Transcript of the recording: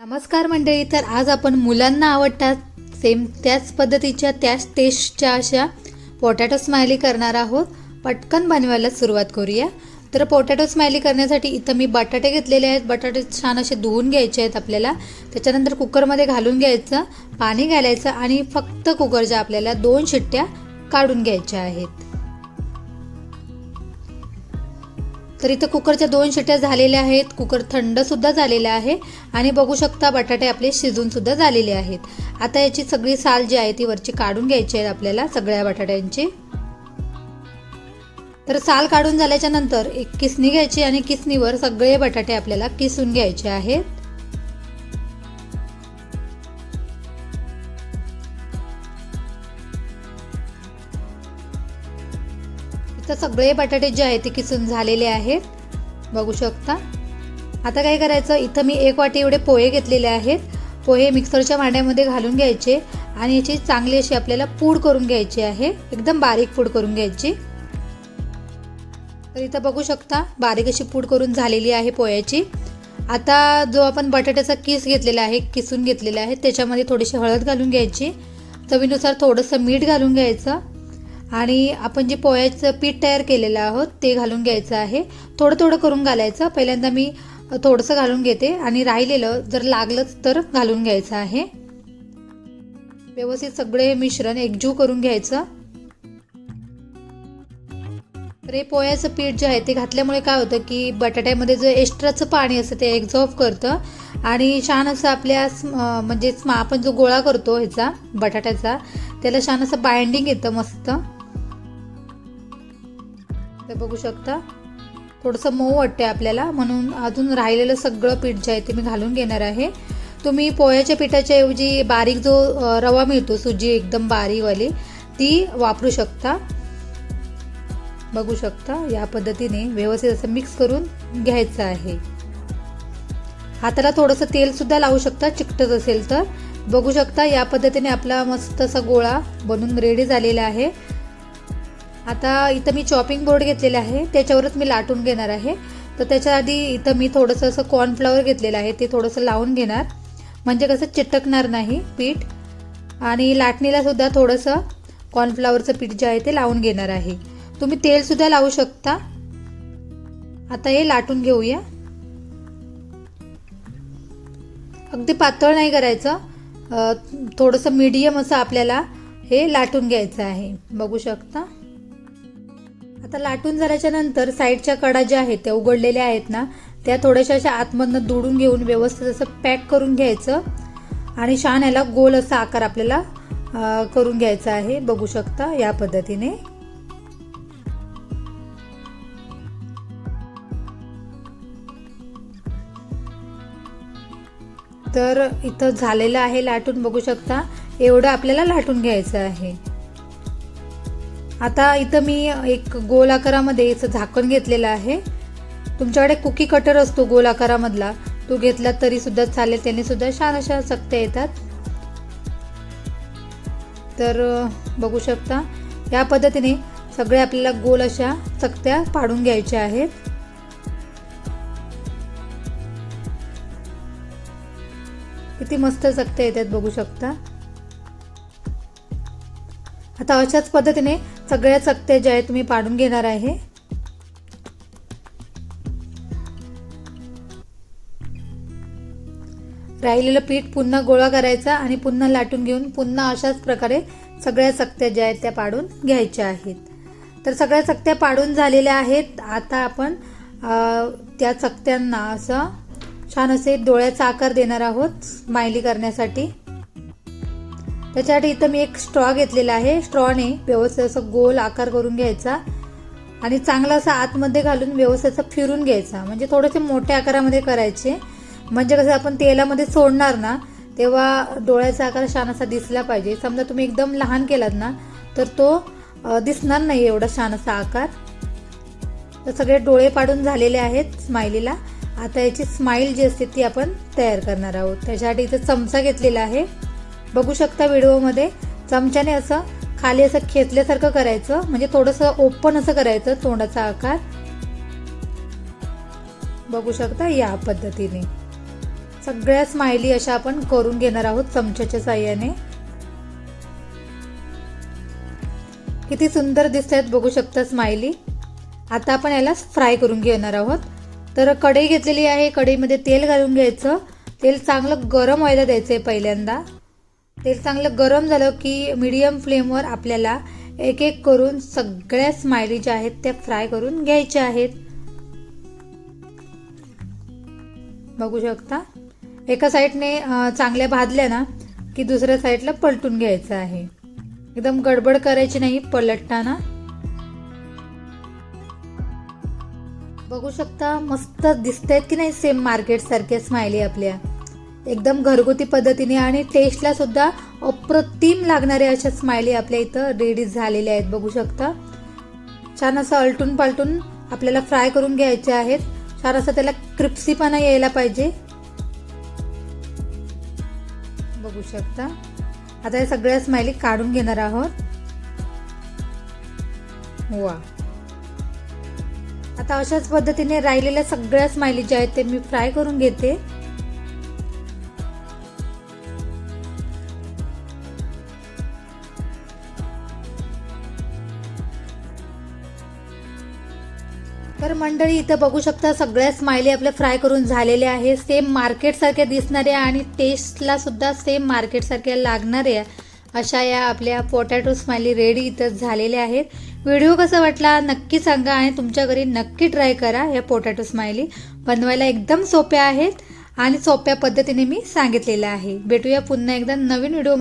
नमस्कार मंडळी. तर आज आपण मुलांना आवडतात सेम त्याच पद्धतीच्या त्याच टेस्टच्या अशा पोटॅटो स्माइली करणार आहोत. पटकन बनवायला सुरुवात करूया. तर पोटॅटो स्माइली करण्यासाठी इथं मी बटाटे घेतलेले आहेत. बटाटे छान असे धुवून घ्यायचे आहेत आपल्याला. त्याच्यानंतर कुकरमध्ये घालून घ्यायचं, पाणी घालायचं आणि फक्त कुकरच्या आपल्याला 2 शिट्ट्या काढून घ्यायच्या आहेत. तर इथं कुकरच्या 2 शिट्ट्या झालेल्या आहेत. कुकर थंड सुद्धा झालेला आहे आणि बघू शकता बटाटे आपले शिजून सुद्धा झालेले आहेत. आता याची सगळी साल जी आहे ती वरची काढून घ्यायची आहे आपल्याला सगळ्या बटाट्यांची. तर साल काढून झाल्याच्या नंतर एक किसणी घ्यायची आणि किसणीवर सगळे बटाटे आपल्याला किसून घ्यायचे आहेत. इथं सगळे बटाटे जे आहेत ते किसून झालेले आहेत, बघू शकता. आता काय करायचं, इथं मी 1 वाटी एवढे पोहे घेतलेले आहेत. पोहे मिक्सरच्या भांड्यामध्ये घालून घ्यायचे आणि याची चांगली अशी आपल्याला पूड करून घ्यायची आहे. एकदम बारीक पूड करून घ्यायची. तर इथं बघू शकता बारीक अशी पूड करून झालेली आहे पोह्याची. आता जो आपण बटाट्याचा किस घेतलेला आहे, किसून घेतलेला आहे, त्याच्यामध्ये थोडीशी हळद घालून घ्यायची. चवीनुसार थोडंसं मीठ घालून घ्यायचं आणि आपण जे पोह्याचं पीठ तयार केलेलं आहोत ते घालून घ्यायचं आहे. थोडं थोडं करून घालायचं. पहिल्यांदा मी थोडंसं घालून घेते आणि राहिलेलं जर लागलंच तर घालून घ्यायचं आहे. व्यवस्थित सगळे मिश्रण एकजीव करून घ्यायचं. तर हे पोह्याचं पीठ जे आहे ते घातल्यामुळे काय होतं की बटाट्यामध्ये जे एक्स्ट्राचं पाणी असतं ते एक्झॉर्ब करतं आणि छान असं आपल्या म्हणजे आपण जो गोळा करतो ह्याचा बटाट्याचा त्याला छान असं बाइंडिंग येतं मस्त. तर बघू शकता थोडंसं मऊ वाटते आपल्याला, म्हणून अजून राहिलेलं सगळं पीठ जे आहे ते मी घालून घेणार आहे. तुम्ही पोह्याच्या पिठाच्या ऐवजी बारीक जो रवा मिळतो, सुजी एकदम बारीकवाली, ती वापरू शकता. बघू शकता या पद्धतीने व्यवस्थित असं मिक्स करून घ्यायचं आहे. हाताला थोडंसं तेल सुद्धा लावू शकता चिकटत असेल तर. बघू शकता या पद्धतीने आपला मस्त असा गोळा बनून रेडी झालेला आहे. आता इथं मी चॉपिंग बोर्ड घेतलेला आहे, त्याच्यावरच मी लाटून घेणार आहे. तर त्याच्या आधी इथं मी थोडंसं असं कॉर्नफ्लॉवर घेतलेलं आहे, ते थोडंसं लावून घेणार म्हणजे कसं चिटकणार नाही पीठ. आणि लाटणीला सुद्धा थोडंसं कॉर्नफ्लॉवरचं पीठ जे आहे ते लावून घेणार आहे. तुम्ही तेल सुद्धा लावू शकता. आता हे लाटून घेऊया. अगदी पातळ नाही करायचं, थोडंसं मीडियम असं आपल्याला हे लाटून घ्यायचं आहे. बघू शकता. आता लाटून झाल्याच्या नंतर साईडच्या कडा ज्या आहेत त्या उघडलेल्या आहेत ना, त्या थोड्याशा अशा आतमधनं दुडून घेऊन व्यवस्थित असं पॅक करून घ्यायचं आणि छान याला गोल असा आकार आपल्याला करून घ्यायचा आहे. बघू शकता या पद्धतीने. तर इथं झालेलं आहे लाटून, बघू शकता एवढं आपल्याला लाटून घ्यायचं आहे. आता इथं मी एक गोल आकारामध्ये याचं झाकण घेतलेलं आहे. तुमच्याकडे कुकी कटर असतो गोल आकारामधला, तो घेतला तरी सुद्धा चालेल, त्याने सुद्धा छान अशा चकत्या येतात. तर बघू शकता या पद्धतीने सगळे आपल्याला गोल अशा चकत्या पाडून घ्यायच्या आहेत. किती मस्त चकत्या येतात बघू शकता. आता अशाच पद्धतीने सगळ्या चकत्या ज्या आहेत तुम्ही पाडून घेणार आहे. राहिलेलं पीठ पुन्हा गोळा करायचा आणि पुन्हा लाटून घेऊन पुन्हा अशाच प्रकारे सगळ्या चकत्या ज्या आहेत त्या पाडून घ्यायच्या आहेत. तर सगळ्या चकत्या पाडून झालेल्या आहेत. आता आपण त्या चकत्यांना असं छान असे डोळ्याचा आकार देणार आहोत स्माइली करण्यासाठी. त्याच्यासाठी इथं मी एक स्ट्रॉ घेतलेला आहे. स्ट्रॉने व्यवस्थित असं गोल आकार करून घ्यायचा आणि चांगला असा आतमध्ये घालून व्यवस्थित असं फिरून घ्यायचा. म्हणजे थोडेसे मोठ्या आकारामध्ये करायचे, म्हणजे कसं आपण तेलामध्ये सोडणार ना तेव्हा डोळ्याचा आकार छान असा दिसला पाहिजे. समजा तुम्ही एकदम लहान केलात ना तर तो दिसणार नाही एवढा छान असा आकार. तर सगळे डोळे पाडून झालेले आहेत स्माइलीला. आता याची स्माइल जी असते ती आपण तयार करणार आहोत. त्याच्यासाठी इथं चमचा घेतलेला आहे. बघू शकता व्हिडिओमध्ये चमच्याने असं खाली असं खेचल्यासारखं करायचं, म्हणजे थोडंसं ओपन असं करायचं तोंडाचा आकार. बघू शकता या पद्धतीने. सगळ्या स्माइली अशा आपण करून घेणार आहोत चमच्याच्या साहाय्याने. किती सुंदर दिसत आहेत बघू शकता स्माइली. आता आपण याला फ्राय करून घेणार आहोत. तर कढई घेतलेली आहे, कढईमध्ये तेल घालून घ्यायचं. तेल चांगलं गरम व्हायला द्यायचं आहे पहिल्यांदा. तेल चांगलं गरम झालं की मीडियम फ्लेमवर आपल्याला एक एक करून सगळ्या स्माइली ज्या आहेत त्या फ्राय करून घ्यायच्या आहेत. बघू शकता एका साईडने चांगल्या भाजल्या ना की दुसऱ्या साईडला पलटून घ्यायचं आहे. एकदम गडबड करायची नाही पलटताना. बघू शकता मस्त दिसतायत की नाही, सेम मार्केट सारख्या स्माइली आपल्या. एकदम घरगुती पद्धतीने आणि टेस्टला सुद्धा अप्रतिम लागणाऱ्या अशा स्माइली आपल्या इथं रेडी झालेल्या आहेत. बघू शकता छान असं अलटून पालटून आपल्याला फ्राय करून घ्यायचे आहेत. छान असं त्याला क्रिप्सीपणा यायला पाहिजे. बघू शकता आता या सगळ्या स्माइली काढून घेणार आहोत. वा, आता अशाच पद्धतीने राहिलेल्या सगळ्या स्माइली ज्या आहेत ते मी फ्राय करून घेते. तर मंडळी इथं बघू शकता सगळ्या स्माइली आपल्या फ्राय करून झालेल्या आहे. सेम मार्केट सारख्या दिसणाऱ्या आणि टेस्टला सुद्धा सेम मार्केट सारख्या लागणाऱ्या अशा या आपल्या पोटॅटो स्माइली रेडी इथं झालेल्या आहेत. व्हिडिओ कसा वाटला नक्की सांगा आणि तुमच्या घरी नक्की ट्राय करा. या पोटॅटो स्माइली बनवायला एकदम सोप्या आहेत आणि सोप्या पद्धतीने मी सांगितलेलं आहे. भेटूया पुन्हा एकदा नवीन व्हिडिओ.